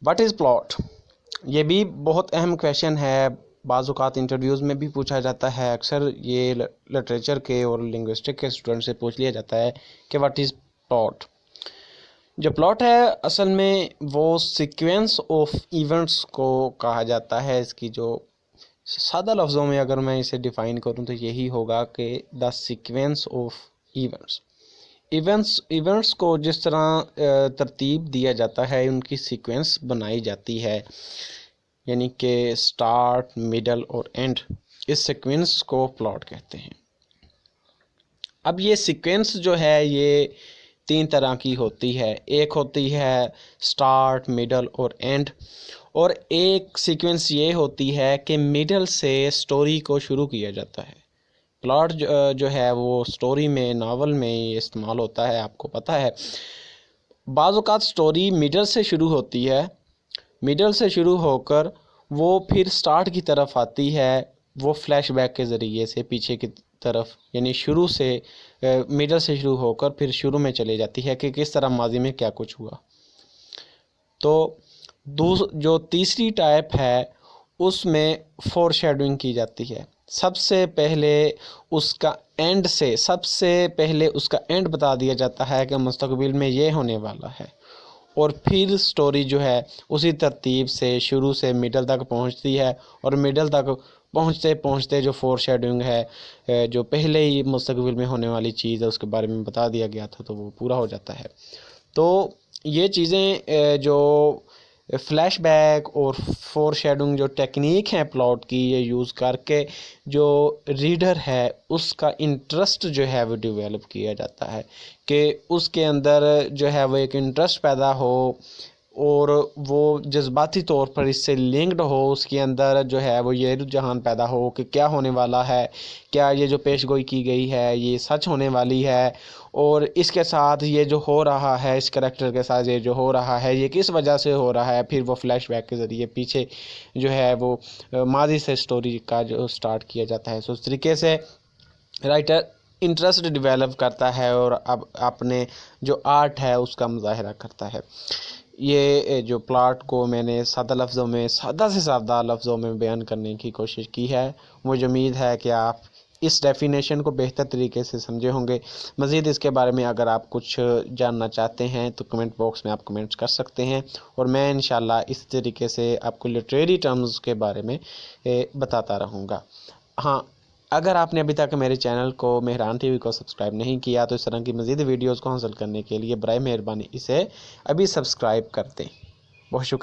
What is plot? یہ بھی بہت اہم کویشچن ہے، بعض اوقات انٹرویوز میں بھی پوچھا جاتا ہے، اکثر یہ لٹریچر کے اور لنگوسٹک کے اسٹوڈنٹ سے پوچھ لیا جاتا ہے کہ واٹ از پلاٹ؟ جو پلاٹ ہے اصل میں وہ سیکوینس آف ایونٹس کو کہا جاتا ہے۔ اس کی جو سادہ لفظوں میں اگر میں اسے ڈیفائن کروں تو یہی ہوگا کہ دا سیکوینس آف ایونٹس کو جس طرح ترتیب دیا جاتا ہے، ان کی سیکوینس بنائی جاتی ہے، یعنی کہ سٹارٹ، میڈل اور اینڈ، اس سیکوینس کو پلاٹ کہتے ہیں۔ اب یہ سیکوینس جو ہے یہ 3 طرح کی ہوتی ہے، ایک ہوتی ہے سٹارٹ، میڈل اور اینڈ، اور ایک سیکوینس یہ ہوتی ہے کہ میڈل سے سٹوری کو شروع کیا جاتا ہے۔ پلاٹ جو ہے وہ سٹوری میں، ناول میں یہ استعمال ہوتا ہے، آپ کو پتہ ہے۔ بعض اوقات سٹوری میڈل سے شروع ہوتی ہے، میڈل سے شروع ہو کر وہ پھر سٹارٹ کی طرف آتی ہے، وہ فلیش بیک کے ذریعے سے پیچھے کی طرف، یعنی شروع سے میڈل سے شروع ہو کر پھر شروع میں چلے جاتی ہے کہ کس طرح ماضی میں کیا کچھ ہوا۔ تو جو تیسری ٹائپ ہے اس میں فور شیڈونگ کی جاتی ہے۔ سب سے پہلے اس کا اینڈ بتا دیا جاتا ہے کہ مستقبل میں یہ ہونے والا ہے، اور پھر سٹوری جو ہے اسی ترتیب سے شروع سے میڈل تک پہنچتی ہے، اور میڈل تک پہنچتے پہنچتے جو فور شیڈونگ ہے، جو پہلے ہی مستقبل میں ہونے والی چیز ہے اس کے بارے میں بتا دیا گیا تھا، تو وہ پورا ہو جاتا ہے۔ تو یہ چیزیں جو فلیش بیک اور فور شیڈونگ جو ٹیکنیک ہیں پلاٹ کی، یہ یوز کر کے جو ریڈر ہے اس کا انٹرسٹ جو ہے وہ ڈیولپ کیا جاتا ہے، کہ اس کے اندر جو ہے وہ ایک انٹرسٹ پیدا ہو اور وہ جذباتی طور پر اس سے لنکڈ ہو، اس کے اندر جو ہے وہ یہ رجحان پیدا ہو کہ کیا ہونے والا ہے، کیا یہ جو پیش گوئی کی گئی ہے یہ سچ ہونے والی ہے، اور اس کے ساتھ یہ جو ہو رہا ہے، اس کریکٹر کے ساتھ یہ جو ہو رہا ہے یہ کس وجہ سے ہو رہا ہے۔ پھر وہ فلیش بیک کے ذریعے پیچھے جو ہے وہ ماضی سے سٹوری کا جو سٹارٹ کیا جاتا ہے۔ اس طریقے سے رائٹر انٹرسٹ ڈیولپ کرتا ہے اور اب اپنے جو آرٹ ہے اس کا مظاہرہ کرتا ہے۔ یہ جو پلاٹ کو میں نے سادہ سے سادہ لفظوں میں بیان کرنے کی کوشش کی ہے، مجھے امید ہے کہ آپ اس ڈیفینیشن کو بہتر طریقے سے سمجھے ہوں گے۔ مزید اس کے بارے میں اگر آپ کچھ جاننا چاہتے ہیں تو کمنٹ باکس میں آپ کمنٹس کر سکتے ہیں، اور میں انشاءاللہ اس طریقے سے آپ کو لٹریری ٹرمز کے بارے میں بتاتا رہوں گا۔ ہاں، اگر آپ نے ابھی تک میرے چینل کو مہران ٹی وی کو سبسکرائب نہیں کیا تو اس طرح کی مزید ویڈیوز کو حاصل کرنے کے لیے برائے مہربانی اسے ابھی سبسکرائب کر دیں۔ بہت شکریہ۔